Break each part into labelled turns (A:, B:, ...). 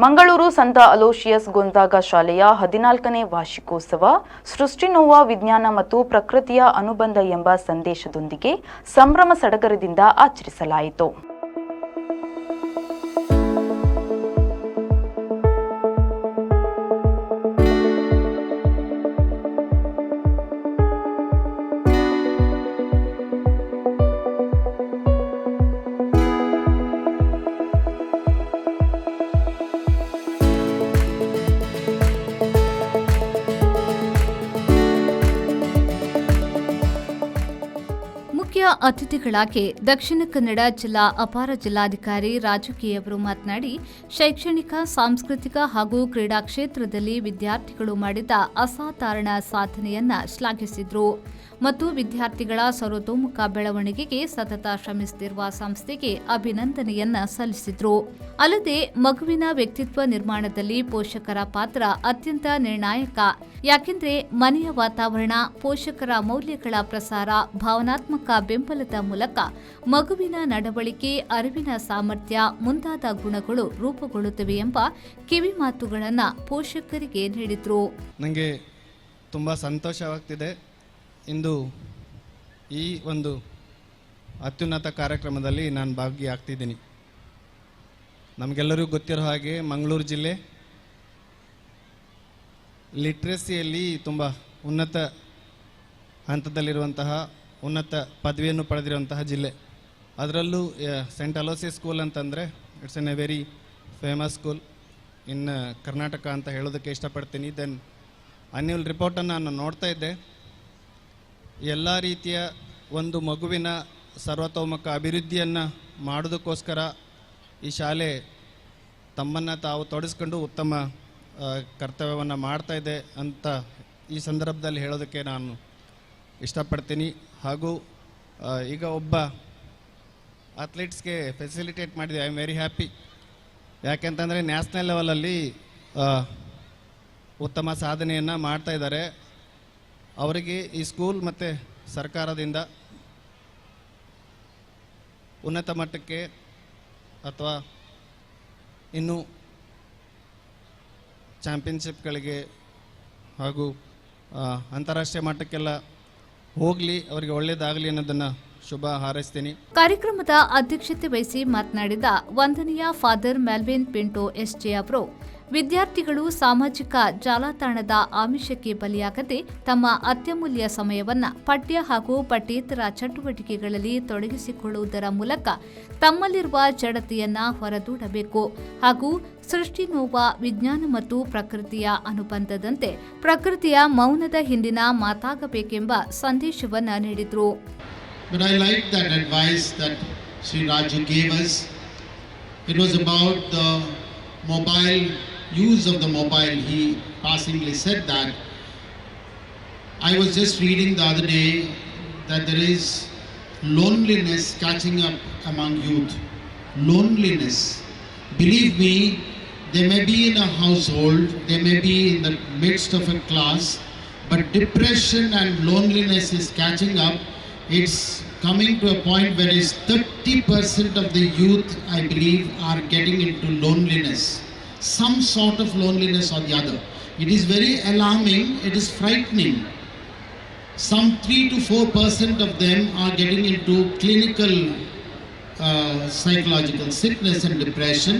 A: ಮಂಗಳೂರು ಸಂತ ಅಲೋಶಿಯಸ್ ಗೊಂಜಾಗ ಶಾಲೆಯ 14ನೇ ವಾರ್ಷಿಕೋತ್ಸವ ಸೃಷ್ಟಿ ನೋವ ವಿಜ್ಞಾನ ಮತ್ತು ಪ್ರಕೃತಿಯ ಅನುಬಂಧ ಎಂಬ ಸಂದೇಶದೊಂದಿಗೆ ಸಂಭ್ರಮ ಸಡಗರದಿಂದ ಆಚರಿಸಲಾಯಿತು.
B: ಮುಖ್ಯ ಅತಿಥಿಗಳಾಗಿ ದಕ್ಷಿಣ ಕನ್ನಡ ಜಿಲ್ಲಾ ಅಪರ ಜಿಲ್ಲಾಧಿಕಾರಿ ರಾಜು ಕೆ ಅವರು ಮಾತನಾಡಿ, ಶೈಕ್ಷಣಿಕ, ಸಾಂಸ್ಕೃತಿಕ ಹಾಗೂ ಕ್ರೀಡಾ ಕ್ಷೇತ್ರದಲ್ಲಿ ವಿದ್ಯಾರ್ಥಿಗಳು ಮಾಡಿದ ಅಸಾಧಾರಣ ಸಾಧನೆಯನ್ನ ಶ್ಲಾಘಿಸಿದರು ಮತ್ತು ವಿದ್ಯಾರ್ಥಿಗಳ ಸರ್ವತೋಮುಖ ಬೆಳವಣಿಗೆಗೆ ಸತತ ಶ್ರಮಿಸುತ್ತಿರುವ ಸಂಸ್ಥೆಗೆ ಅಭಿನಂದನೆಯನ್ನ ಸಲ್ಲಿಸಿದರು. ಅಲ್ಲದೆ ಮಗುವಿನ ವ್ಯಕ್ತಿತ್ವ ನಿರ್ಮಾಣದಲ್ಲಿ ಪೋಷಕರ ಪಾತ್ರ ಅತ್ಯಂತ ನಿರ್ಣಾಯಕ. ಯಾಕೆಂದ್ರೆ ಮನೆಯ ವಾತಾವರಣ, ಪೋಷಕರ ಮೌಲ್ಯಗಳ ಪ್ರಸಾರ, ಭಾವನಾತ್ಮಕ ಬೆಂಬಲದ ಮೂಲಕ ಮಗುವಿನ ನಡವಳಿಕೆ, ಅರಿವಿನ ಸಾಮರ್ಥ್ಯ ಮುಂತಾದ ಗುಣಗಳು ರೂಪುಗೊಳ್ಳುತ್ತವೆ ಎಂಬ ಕಿವಿ ಮಾತುಗಳನ್ನು ಪೋಷಕರಿಗೆ ನೀಡಿದರು.
C: ನನಗೆ ತುಂಬ ಸಂತೋಷವಾಗ್ತಿದೆ. ಇಂದು ಈ ಒಂದು ಅತ್ಯುನ್ನತ ಕಾರ್ಯಕ್ರಮದಲ್ಲಿ ನಾನು ಭಾಗಿಯಾಗ್ತಿದ್ದೀನಿ. ನಮಗೆಲ್ಲರಿಗೂ ಗೊತ್ತಿರೋ ಹಾಗೆ ಮಂಗಳೂರು ಜಿಲ್ಲೆ ಲಿಟ್ರಸಿಯಲ್ಲಿ ತುಂಬ ಉನ್ನತ ಹಂತದಲ್ಲಿರುವಂತಹ ಉನ್ನತ ಪದವಿಯನ್ನು ಪಡೆದಿರುವಂತಹ ಜಿಲ್ಲೆ. ಅದರಲ್ಲೂ ಸೆಂಟ್ ಅಲೋಸಿಯಸ್ ಸ್ಕೂಲ್ ಅಂತಂದರೆ it's an A very famous school in Karnataka ಅಂತ ಹೇಳೋದಕ್ಕೆ ಇಷ್ಟಪಡ್ತೀನಿ. ದೆನ್ ಆನ್ಯುವಲ್ ರಿಪೋರ್ಟನ್ನು ನಾನು ನೋಡ್ತಾ ಇದ್ದೆ. ಎಲ್ಲ ರೀತಿಯ ಒಂದು ಮಗುವಿನ ಸರ್ವತೋಮುಖ ಅಭಿವೃದ್ಧಿಯನ್ನು ಮಾಡೋದಕ್ಕೋಸ್ಕರ ಈ ಶಾಲೆ ತಮ್ಮನ್ನು ತಾವು ತೊಡಗಿಸ್ಕೊಂಡು ಉತ್ತಮ ಕರ್ತವ್ಯವನ್ನು ಮಾಡ್ತಾ ಇದೆ ಅಂತ ಈ ಸಂದರ್ಭದಲ್ಲಿ ಹೇಳೋದಕ್ಕೆ ನಾನು ಇಷ್ಟಪಡ್ತೀನಿ. ಹಾಗೂ ಈಗ ಒಬ್ಬ ಅಥ್ಲೀಟ್ಸ್ಗೆ ಫೆಸಿಲಿಟೇಟ್ ಮಾಡಿದೆ. I am very happy. ಯಾಕೆಂತಂದರೆ ನ್ಯಾಷನಲ್ ಲೆವೆಲಲ್ಲಿ ಉತ್ತಮ ಸಾಧನೆಯನ್ನು ಮಾಡ್ತಾ ಇದ್ದಾರೆ. ಅವರಿಗೆ ಈ ಸ್ಕೂಲ್ ಮತ್ತು ಸರ್ಕಾರದಿಂದ ಉನ್ನತ ಮಟ್ಟಕ್ಕೆ ಅಥವಾ ಇನ್ನೂ ಚಾಂಪಿಯನ್ಶಿಪ್ಗಳಿಗೆ ಹಾಗೂ ಅಂತಾರಾಷ್ಟ್ರೀಯ ಮಟ್ಟಕ್ಕೆಲ್ಲ ಹೋಗಲಿ, ಅವರಿಗೆ ಒಳ್ಳೆಯದಾಗಲಿ ಅನ್ನೋದನ್ನು ಶುಭ ಹಾರೈಸ್ತೀನಿ.
B: ಕಾರ್ಯಕ್ರಮದ ಅಧ್ಯಕ್ಷತೆ ವಹಿಸಿ ಮಾತನಾಡಿದ ವಂದನೀಯ ಫಾದರ್ ಮೆಲ್ವಿನ್ ಪಿಂಟೋ ಎಸ್ಜೆ ಅವರು, ವಿದ್ಯಾರ್ಥಿಗಳು ಸಾಮಾಜಿಕ ಜಾಲತಾಣದ ಆಮಿಷಕ್ಕೆ ಬಲಿಯಾಗದೆ ತಮ್ಮ ಅತ್ಯಮೂಲ್ಯ ಸಮಯವನ್ನು ಪಠ್ಯ ಹಾಗೂ ಪಠ್ಯೇತರ ಚಟುವಟಿಕೆಗಳಲ್ಲಿ ತೊಡಗಿಸಿಕೊಳ್ಳುವುದರ ಮೂಲಕ ತಮ್ಮಲ್ಲಿರುವ ಜಡತೆಯನ್ನ ಹೊರದೂಡಬೇಕು ಹಾಗೂ ಸೃಷ್ಟಿ ನೋವ ವಿಜ್ಞಾನ ಮತ್ತು ಪ್ರಕೃತಿಯ ಅನುಬಂಧದಂತೆ ಪ್ರಕೃತಿಯ ಮೌನದ ಹಿಂದಿನ ಮಾತಾಗಬೇಕೆಂಬ ಸಂದೇಶವನ್ನು ನೀಡಿದರು.
D: But I like that advice that Sri Raju gave us. It was about the mobile use of the mobile. He passingly said that. I was just reading the other day that there is loneliness catching up among youth. Loneliness. Believe me, they may be in a household, they may be in the midst of a class, but depression and loneliness is catching up. It's coming to a point where 30% of the youth, I believe, are getting into loneliness. Some sort of loneliness or the other. It is very alarming, it is frightening. Some 3 to 4% of them are getting into clinical psychological sickness and depression,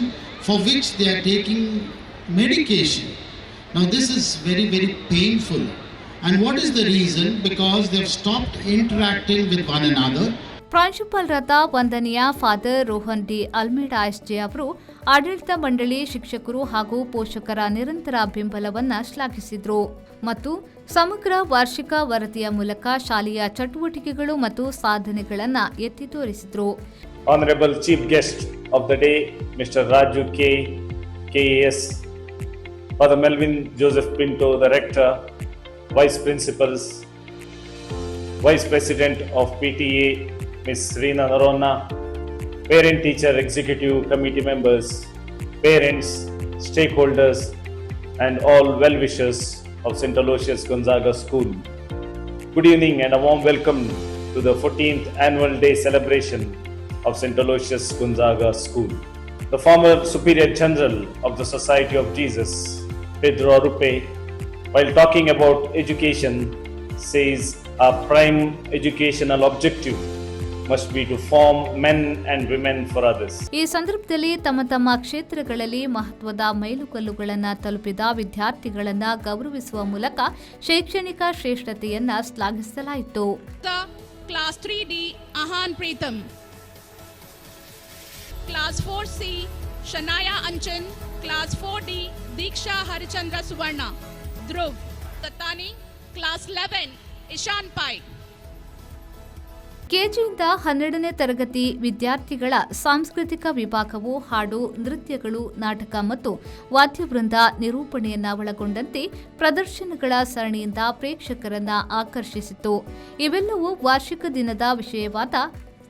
D: for which they are taking medication. Now this is very, very painful. And what is the reason? Because they have stopped interacting with one another.
B: ಪ್ರಾಂಶುಪಾಲರಾದ ವಂದನೀಯ father Rohan D Almeida SJ ಅವರು ಆಡಳಿತ ಮಂಡಳಿ, ಶಿಕ್ಷಕರು ಹಾಗೂ ಪೋಷಕರ ನಿರಂತರ ಬೆಂಬಲವನ್ನು ಶ್ಲಾಘಿಸಿದರು ಮತ್ತು ಸಮಗ್ರ ವಾರ್ಷಿಕ ವರದಿಯ ಮೂಲಕ ಶಾಲೆಯ ಚಟುವಟಿಕೆಗಳು ಮತ್ತು ಸಾಧನೆಗಳನ್ನು ಎತ್ತಿ ತೋರಿಸಿದರು.
E: Honorable Chief Guest of the day, Mr. Raju K. KAS, Father Melvin Joseph Pinto, the Rector, Vice Principals, Vice President of PTA, Ms. Reena Narona, Parent Teacher Executive Committee members, parents, stakeholders, and all well-wishers of St. Aloysius Gonzaga School. Good evening and a warm welcome to the 14th Annual Day celebration of St. Aloysius Gonzaga School. the former Superior General of the Society of Jesus, Pedro Arrupe, while talking about education, says our prime educational objective must be to form men and women for others.
B: ಈ ಸಂದರ್ಭದಲ್ಲಿ ತಮ್ಮ ತಮ್ಮ ಕ್ಷೇತ್ರಗಳಲ್ಲಿ ಮಹತ್ವದ ಮೈಲುಗಲ್ಲುಗಳನ್ನು ತಲುಪಿದ ವಿದ್ಯಾರ್ಥಿಗಳನ್ನು ಗೌರವಿಸುವ ಮೂಲಕ ಶೈಕ್ಷಣಿಕ ಶ್ರೇಷ್ಠತೆಯನ್ನ ಶ್ಲಾಘಿಸಲಾಯಿತು.
F: Class 3D Aahan Preetam, class 4C Shanaya Anchan, class 4D Diksha Harichandra Suvarna, Dhruv Tattani, class 11 Ishan Pai.
B: ಕೆಜಿಯಿಂದ 12ನೇ ತರಗತಿ ವಿದ್ಯಾರ್ಥಿಗಳ ಸಾಂಸ್ಕೃತಿಕ ವಿಭಾಗವು ಹಾಡು, ನೃತ್ಯಗಳು, ನಾಟಕ ಮತ್ತು ವಾದ್ಯವೃಂದ ನಿರೂಪಣೆಯನ್ನ ಒಳಗೊಂಡಂತೆ ಪ್ರದರ್ಶನಗಳ ಸರಣಿಯಿಂದ ಪ್ರೇಕ್ಷಕರನ್ನ ಆಕರ್ಷಿಸಿತು. ಇವೆಲ್ಲವೂ ವಾರ್ಷಿಕ ದಿನದ ವಿಷಯವಾದ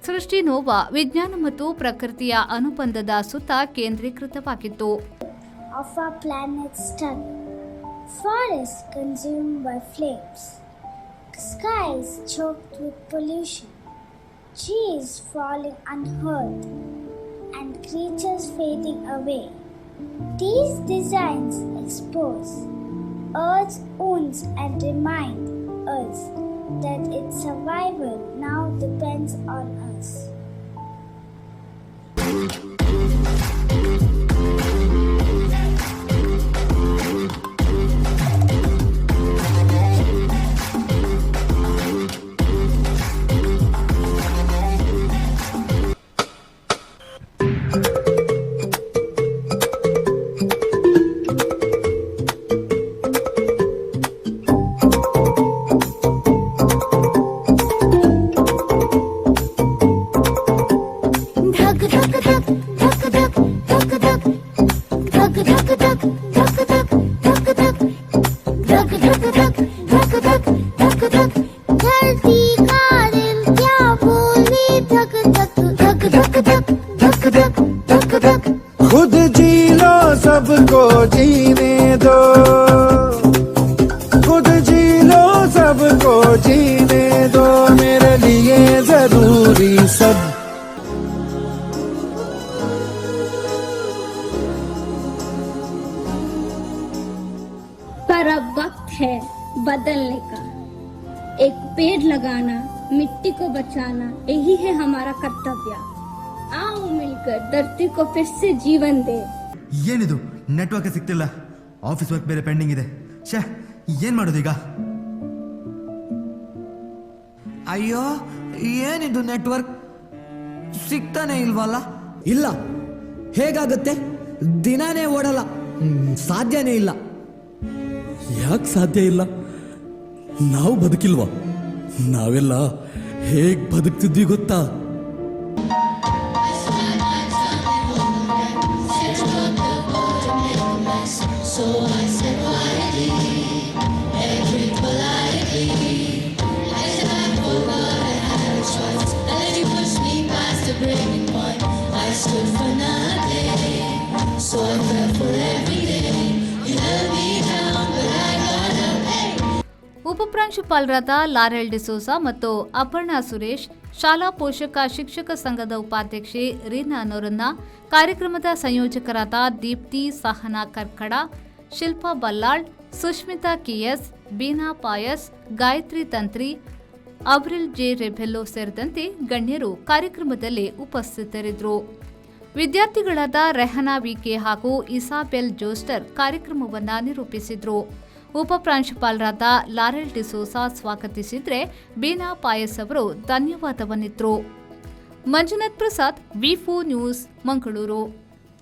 B: ಸೃಷ್ಟಿ ನೋವಾ ವಿಜ್ಞಾನ ಮತ್ತು ಪ್ರಕೃತಿಯ ಅನುಬಂಧದ ಸುತ್ತ ಕೇಂದ್ರೀಕೃತವಾಗಿತ್ತು.
G: Of our planet's sun, forests consumed by flames, skies choked with pollution, trees falling unheard, and creatures fading away. These designs expose Earth's wounds and remind us that its survival now depends on us.
H: खुद जी लो सबको जीने दो, खुद जी लो सबको जीने दो, मेरे लिए जरूरी सब.
I: पर अब वक्त है बदलने का. एक पेड़ लगाना, मिट्टी को बचाना, यही है हमारा कर्तव्य. आओ मिलकर धरती को फिर से जीवन दे.
J: ಏನಿದು ನೆಟ್ವರ್ಕ್ ಸಿಗ್ತಿಲ್ಲ, ಆಫೀಸ್ ವರ್ಕ್ ಬೇರೆ ಪೆಂಡಿಂಗ್ ಇದೆ. ಛೇ, ಏನ್ ಮಾಡೋದೀಗ? ಅಯ್ಯೋ, ಏನಿದು ನೆಟ್ವರ್ಕ್ ಸಿಗ್ತಾನೆ ಇಲ್ವಲ್ಲ? ಇಲ್ಲ, ಹೇಗಾಗುತ್ತೆ? ದಿನಾನೇ ಓಡಲ್ಲ, ಸಾಧ್ಯನೇ ಇಲ್ಲ.
K: ಯಾಕೆ ಸಾಧ್ಯ ಇಲ್ಲ? ನಾವು ಬದುಕಿಲ್ವಾ? ನಾವೆಲ್ಲ ಹೇಗ್ ಬದುಕ್ತಿದ್ವಿ ಗೊತ್ತಾ?
B: ಉಪಪ್ರಾಂಶುಪಾಲರಾದ ಲಾರೆಲ್ ಡಿಸೋಜಾ ಮತ್ತು ಅಪರ್ಣಾ ಸುರೇಶ್, ಶಾಲಾ ಪೋಷಕ ಶಿಕ್ಷಕ ಸಂಘದ ಉಪಾಧ್ಯಕ್ಷೆ ರೀನಾ ನೊರನ್ನ, ಕಾರ್ಯಕ್ರಮದ ಸಂಯೋಜಕರಾದ ದೀಪ್ತಿ ಸಹನಾ ಕರ್ಕಡ, ಶಿಲ್ಪಾ ಬಲ್ಲಾಳ್, ಸುಷ್ಮಿತಾ ಕೆಎಸ್, ಬೀನಾ ಪಾಯಸ್, ಗಾಯತ್ರಿ ತಂತ್ರಿ, ಅಬ್ರಿಲ್ ಜೆ ರೆಬೆಲ್ಲೋ ಸೇರಿದಂತೆ ಗಣ್ಯರು ಕಾರ್ಯಕ್ರಮದಲ್ಲಿ ಉಪಸ್ಥಿತರಿದ್ದರು. ವಿದ್ಯಾರ್ಥಿಗಳಾದ ರೆಹನಾ ವಿಕೆ ಹಾಗೂ ಇಸಾಬೆಲ್ ಜೋಸ್ಟರ್ ಕಾರ್ಯಕ್ರಮವನ್ನು ನಿರೂಪಿಸಿದ್ರು. ಉಪಪ್ರಾಂಶುಪಾಲರಾದ ಲಾರೆಲ್ ಡಿಸೋಜಾ ಸ್ವಾಗತಿಸಿದ್ರೆ, ಬೀನಾ ಪಾಯಸ್ ಅವರು ಧನ್ಯವಾದವನ್ನಿದ್ರು. ಮಂಜುನಾಥ್ ಪ್ರಸಾದ್, ವಿ4 ನ್ಯೂಸ್, ಮಂಗಳೂರು.